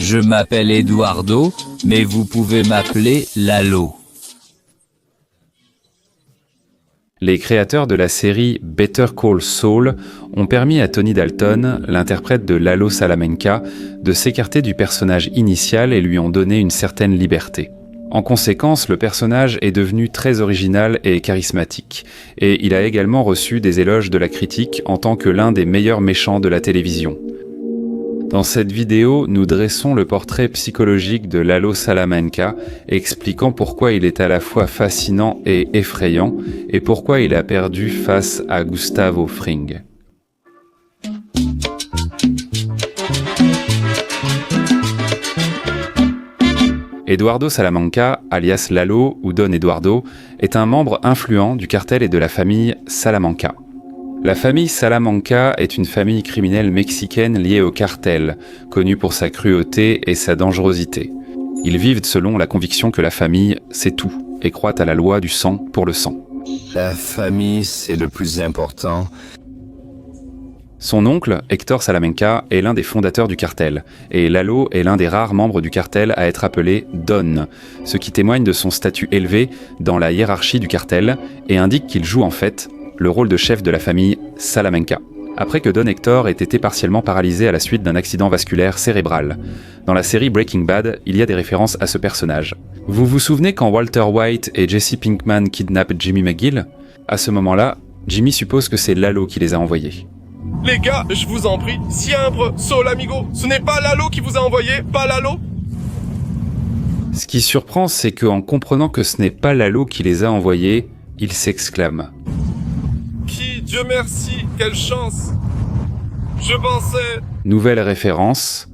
Je m'appelle Eduardo, mais vous pouvez m'appeler Lalo. Les créateurs de la série Better Call Saul ont permis à Tony Dalton, l'interprète de Lalo Salamanca, de s'écarter du personnage initial et lui ont donné une certaine liberté. En conséquence, le personnage est devenu très original et charismatique, et il a également reçu des éloges de la critique en tant que l'un des meilleurs méchants de la télévision. Dans cette vidéo, nous dressons le portrait psychologique de Lalo Salamanca, expliquant pourquoi il est à la fois fascinant et effrayant, et pourquoi il a perdu face à Gustavo Fring. Eduardo Salamanca, alias Lalo ou Don Eduardo, est un membre influent du cartel et de la famille Salamanca. La famille Salamanca est une famille criminelle mexicaine liée au cartel, connue pour sa cruauté et sa dangerosité. Ils vivent selon la conviction que la famille, c'est tout, et croient à la loi du sang pour le sang. La famille, c'est le plus important. Son oncle, Héctor Salamanca, est l'un des fondateurs du cartel, et Lalo est l'un des rares membres du cartel à être appelé Don, ce qui témoigne de son statut élevé dans la hiérarchie du cartel et indique qu'il joue en fait le rôle de chef de la famille Salamanca. Après que Don Héctor ait été partiellement paralysé à la suite d'un accident vasculaire cérébral. Dans la série Breaking Bad, il y a des références à ce personnage. Vous vous souvenez quand Walter White et Jesse Pinkman kidnappent Jimmy McGill? À ce moment-là, Jimmy suppose que c'est Lalo qui les a envoyés. Les gars, je vous en prie, siempre, sol amigo, ce n'est pas Lalo qui vous a envoyé, pas Lalo? Ce qui surprend, c'est qu'en comprenant que ce n'est pas Lalo qui les a envoyés, il s'exclame. Qui, Dieu merci, quelle chance! Je pensais... Nouvelle référence,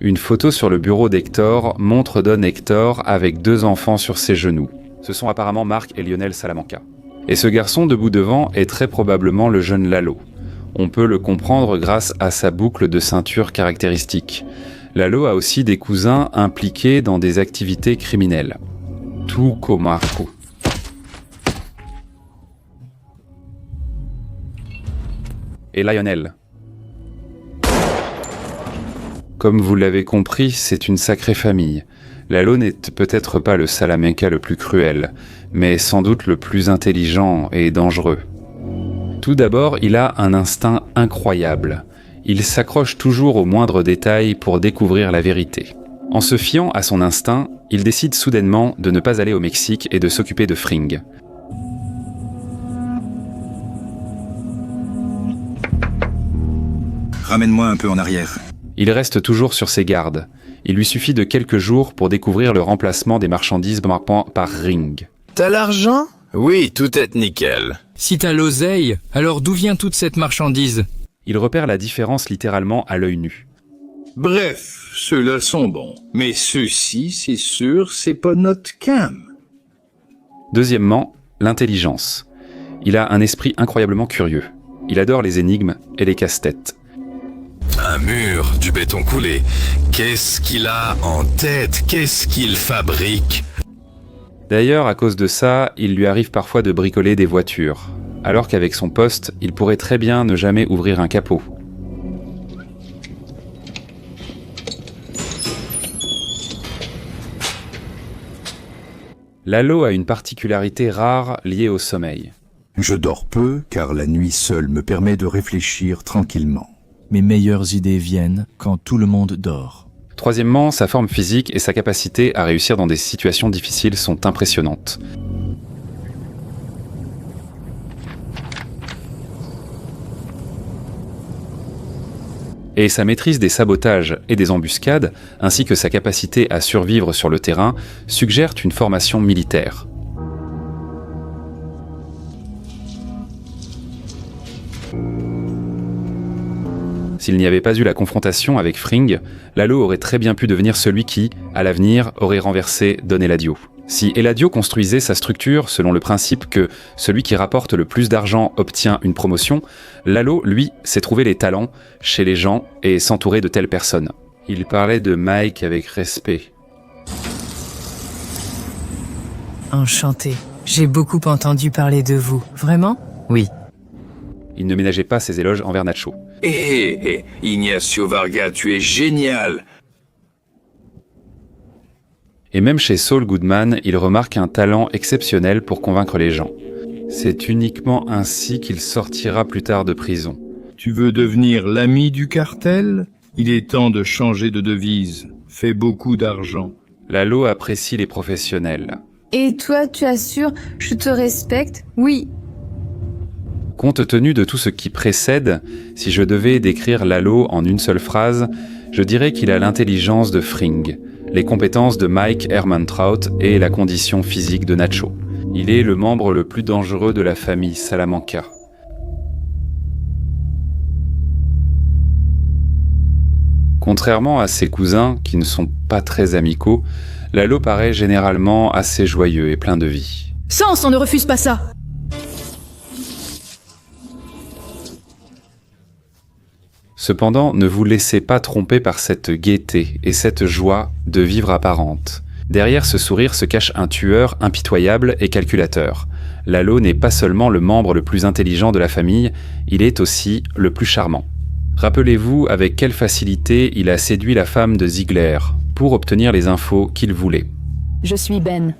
une photo sur le bureau d'Hector montre Don Héctor avec 2 enfants sur ses genoux. Ce sont apparemment Marc et Lionel Salamanca. Et ce garçon debout devant est très probablement le jeune Lalo. On peut le comprendre grâce à sa boucle de ceinture caractéristique. Lalo a aussi des cousins impliqués dans des activités criminelles. Tout comme Marco. Et Lionel. Comme vous l'avez compris, c'est une sacrée famille. Lalo n'est peut-être pas le Salamanca le plus cruel, mais sans doute le plus intelligent et dangereux. Tout d'abord, il a un instinct incroyable. Il s'accroche toujours aux moindres détails pour découvrir la vérité. En se fiant à son instinct, il décide soudainement de ne pas aller au Mexique et de s'occuper de Fring. Ramène-moi un peu en arrière. Il reste toujours sur ses gardes. Il lui suffit de quelques jours pour découvrir le remplacement des marchandises par Ring. T'as l'argent? Oui, tout est nickel. Si t'as l'oseille, alors d'où vient toute cette marchandise? Il repère la différence littéralement à l'œil nu. Bref, ceux-là sont bons. Mais ceux-ci, c'est sûr, c'est pas notre cam. Deuxièmement, l'intelligence. Il a un esprit incroyablement curieux. Il adore les énigmes et les casse-têtes. Un mur, du béton coulé. Qu'est-ce qu'il a en tête? Qu'est-ce qu'il fabrique? D'ailleurs, à cause de ça, il lui arrive parfois de bricoler des voitures, alors qu'avec son poste, il pourrait très bien ne jamais ouvrir un capot. Lalo a une particularité rare liée au sommeil. Je dors peu, car la nuit seule me permet de réfléchir tranquillement. Mes meilleures idées viennent quand tout le monde dort. Troisièmement, sa forme physique et sa capacité à réussir dans des situations difficiles sont impressionnantes. Et sa maîtrise des sabotages et des embuscades, ainsi que sa capacité à survivre sur le terrain, suggèrent une formation militaire. S'il n'y avait pas eu la confrontation avec Fring, Lalo aurait très bien pu devenir celui qui, à l'avenir, aurait renversé Don Eladio. Si Eladio construisait sa structure selon le principe que celui qui rapporte le plus d'argent obtient une promotion, Lalo, lui, sait trouver les talents chez les gens et s'entourer de telles personnes. Il parlait de Mike avec respect. Enchanté. J'ai beaucoup entendu parler de vous. Vraiment? Oui. Il ne ménageait pas ses éloges envers Nacho. Ignacio Varga, tu es génial. Et même chez Saul Goodman, il remarque un talent exceptionnel pour convaincre les gens. C'est uniquement ainsi qu'il sortira plus tard de prison. Tu veux devenir l'ami du cartel? Il est temps de changer de devise. Fais beaucoup d'argent. Lalo apprécie les professionnels. Et toi, tu assures, je te respecte? Oui. Compte tenu de tout ce qui précède, si je devais décrire Lalo en une seule phrase, je dirais qu'il a l'intelligence de Fring, les compétences de Mike Ehrmantraut et la condition physique de Nacho. Il est le membre le plus dangereux de la famille Salamanca. Contrairement à ses cousins, qui ne sont pas très amicaux, Lalo paraît généralement assez joyeux et plein de vie. Sens, on ne refuse pas ça! Cependant, ne vous laissez pas tromper par cette gaieté et cette joie de vivre apparente. Derrière ce sourire se cache un tueur impitoyable et calculateur. Lalo n'est pas seulement le membre le plus intelligent de la famille, il est aussi le plus charmant. Rappelez-vous avec quelle facilité il a séduit la femme de Ziegler pour obtenir les infos qu'il voulait. Je suis Ben.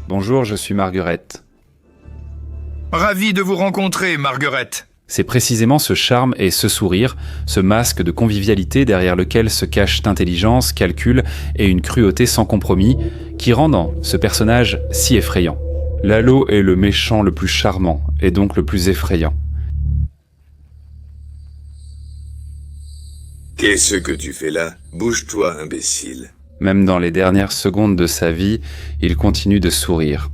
Bonjour, je suis Marguerite. Ravi de vous rencontrer, Marguerite. C'est précisément ce charme et ce sourire, ce masque de convivialité derrière lequel se cachent intelligence, calcul et une cruauté sans compromis, qui rendent ce personnage si effrayant. Lalo est le méchant le plus charmant et donc le plus effrayant. Qu'est-ce que tu fais là? Bouge-toi, imbécile. Même dans les dernières secondes de sa vie, il continue de sourire.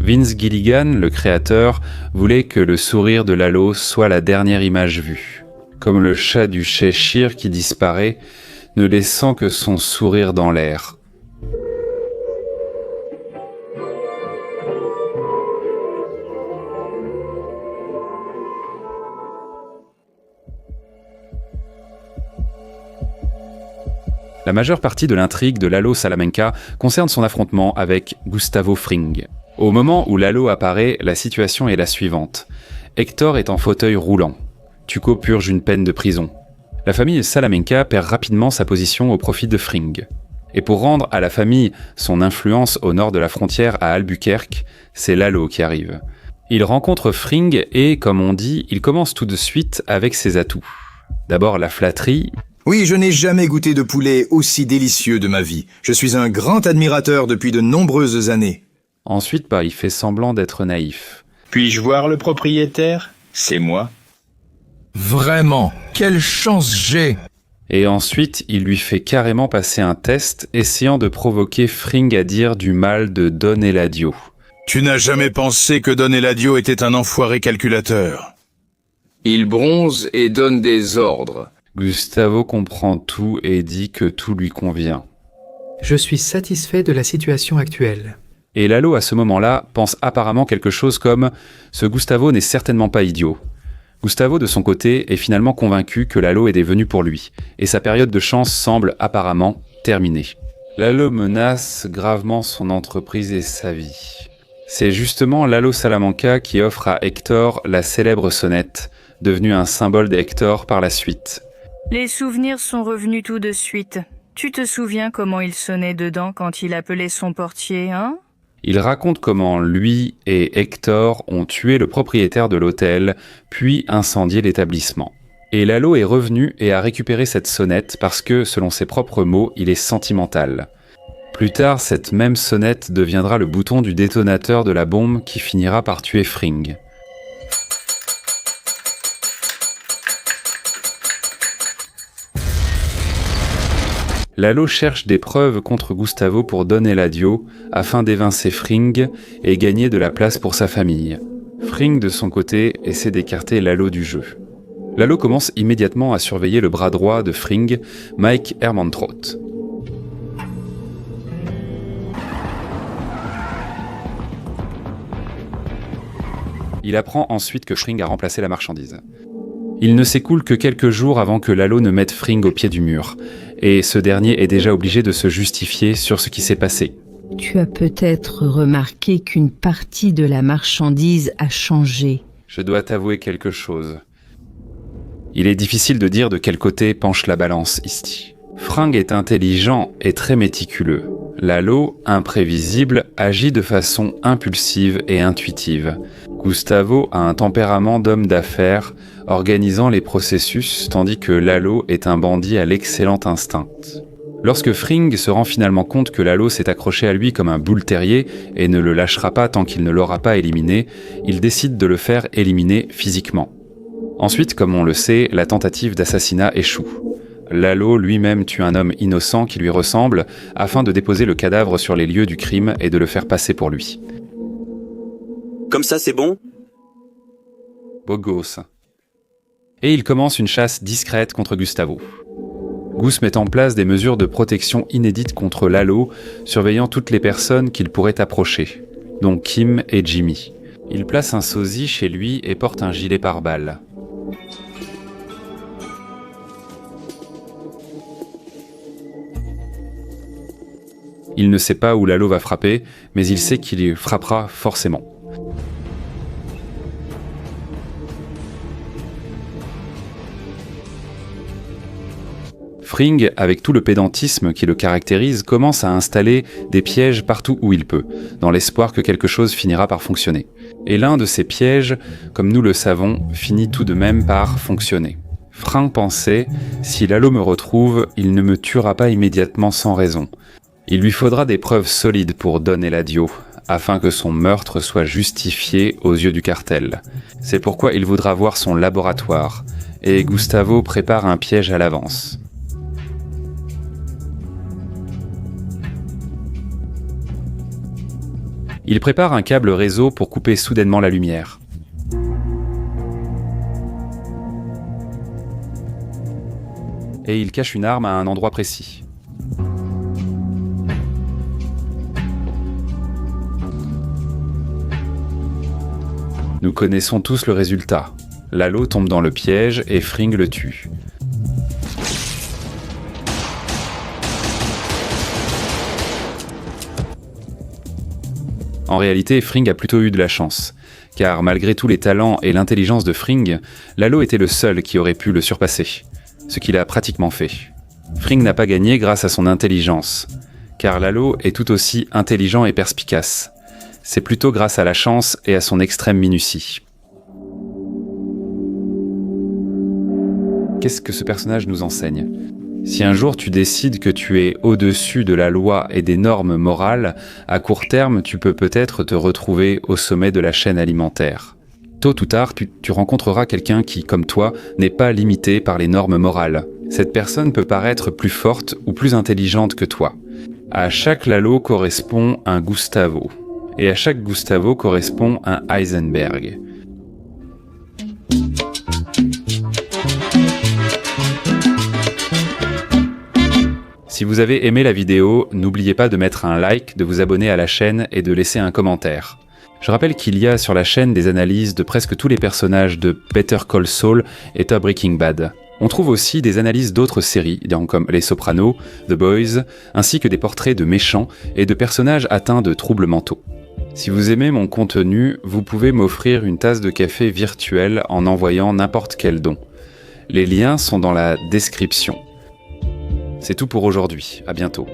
Vince Gilligan, le créateur, voulait que le sourire de Lalo soit la dernière image vue. Comme le chat du Cheshire qui disparaît, ne laissant que son sourire dans l'air. La majeure partie de l'intrigue de Lalo Salamanca concerne son affrontement avec Gustavo Fring. Au moment où Lalo apparaît, la situation est la suivante. Hector est en fauteuil roulant. Tuco purge une peine de prison. La famille Salamanca perd rapidement sa position au profit de Fring. Et pour rendre à la famille son influence au nord de la frontière à Albuquerque, c'est Lalo qui arrive. Il rencontre Fring et, comme on dit, il commence tout de suite avec ses atouts. D'abord la flatterie. Oui, je n'ai jamais goûté de poulet aussi délicieux de ma vie. Je suis un grand admirateur depuis de nombreuses années. Ensuite, il fait semblant d'être naïf. Puis-je voir le propriétaire? C'est moi. Vraiment, quelle chance j'ai! Et ensuite, il lui fait carrément passer un test, essayant de provoquer Fring à dire du mal de Don Eladio. Tu n'as jamais pensé que Don Eladio était un enfoiré calculateur? Il bronze et donne des ordres. Gustavo comprend tout et dit que tout lui convient. Je suis satisfait de la situation actuelle. Et Lalo, à ce moment-là, pense apparemment quelque chose comme « Ce Gustavo n'est certainement pas idiot ». Gustavo, de son côté, est finalement convaincu que Lalo est venu pour lui, et sa période de chance semble apparemment terminée. Lalo menace gravement son entreprise et sa vie. C'est justement Lalo Salamanca qui offre à Hector la célèbre sonnette, devenue un symbole d'Hector par la suite. Les souvenirs sont revenus tout de suite. Tu te souviens comment il sonnait dedans quand il appelait son portier, hein ? Il raconte comment lui et Hector ont tué le propriétaire de l'hôtel, puis incendié l'établissement. Et Lalo est revenu et a récupéré cette sonnette parce que, selon ses propres mots, il est sentimental. Plus tard, cette même sonnette deviendra le bouton du détonateur de la bombe qui finira par tuer Fring. Lalo cherche des preuves contre Gustavo pour Don Eladio afin d'évincer Fring et gagner de la place pour sa famille. Fring, de son côté, essaie d'écarter Lalo du jeu. Lalo commence immédiatement à surveiller le bras droit de Fring, Mike Ehrmantraut. Il apprend ensuite que Fring a remplacé la marchandise. Il ne s'écoule que quelques jours avant que Lalo ne mette Fring au pied du mur, et ce dernier est déjà obligé de se justifier sur ce qui s'est passé. Tu as peut-être remarqué qu'une partie de la marchandise a changé. Je dois t'avouer quelque chose. Il est difficile de dire de quel côté penche la balance ici. Fring est intelligent et très méticuleux. Lalo, imprévisible, agit de façon impulsive et intuitive. Gustavo a un tempérament d'homme d'affaires, organisant les processus, tandis que Lalo est un bandit à l'excellent instinct. Lorsque Fring se rend finalement compte que Lalo s'est accroché à lui comme un boule terrier et ne le lâchera pas tant qu'il ne l'aura pas éliminé, il décide de le faire éliminer physiquement. Ensuite, comme on le sait, la tentative d'assassinat échoue. Lalo lui-même tue un homme innocent qui lui ressemble afin de déposer le cadavre sur les lieux du crime et de le faire passer pour lui. Comme ça, c'est bon ? Beau gosse. Et il commence une chasse discrète contre Gustavo. Gus met en place des mesures de protection inédites contre Lalo, surveillant toutes les personnes qu'il pourrait approcher, dont Kim et Jimmy. Il place un sosie chez lui et porte un gilet pare-balles. Il ne sait pas où Lalo va frapper, mais il sait qu'il y frappera forcément. Fring, avec tout le pédantisme qui le caractérise, commence à installer des pièges partout où il peut, dans l'espoir que quelque chose finira par fonctionner. Et l'un de ces pièges, comme nous le savons, finit tout de même par fonctionner. Fring pensait, si Lalo me retrouve, il ne me tuera pas immédiatement sans raison. Il lui faudra des preuves solides pour Don Eladio, afin que son meurtre soit justifié aux yeux du cartel. C'est pourquoi il voudra voir son laboratoire, et Gustavo prépare un piège à l'avance. Il prépare un câble réseau pour couper soudainement la lumière. Et il cache une arme à un endroit précis. Nous connaissons tous le résultat. Lalo tombe dans le piège et Fring le tue. En réalité, Fring a plutôt eu de la chance, car malgré tous les talents et l'intelligence de Fring, Lalo était le seul qui aurait pu le surpasser, ce qu'il a pratiquement fait. Fring n'a pas gagné grâce à son intelligence, car Lalo est tout aussi intelligent et perspicace. C'est plutôt grâce à la chance et à son extrême minutie. Qu'est-ce que ce personnage nous enseigne ? Si un jour tu décides que tu es au-dessus de la loi et des normes morales, à court terme, tu peux peut-être te retrouver au sommet de la chaîne alimentaire. Tôt ou tard, tu rencontreras quelqu'un qui, comme toi, n'est pas limité par les normes morales. Cette personne peut paraître plus forte ou plus intelligente que toi. À chaque Lalo correspond un Gustavo. Et à chaque Gustavo correspond un Heisenberg. Si vous avez aimé la vidéo, n'oubliez pas de mettre un like, de vous abonner à la chaîne et de laisser un commentaire. Je rappelle qu'il y a sur la chaîne des analyses de presque tous les personnages de Better Call Saul et The Breaking Bad. On trouve aussi des analyses d'autres séries, comme Les Sopranos, The Boys, ainsi que des portraits de méchants et de personnages atteints de troubles mentaux. Si vous aimez mon contenu, vous pouvez m'offrir une tasse de café virtuelle en envoyant n'importe quel don. Les liens sont dans la description. C'est tout pour aujourd'hui, à bientôt.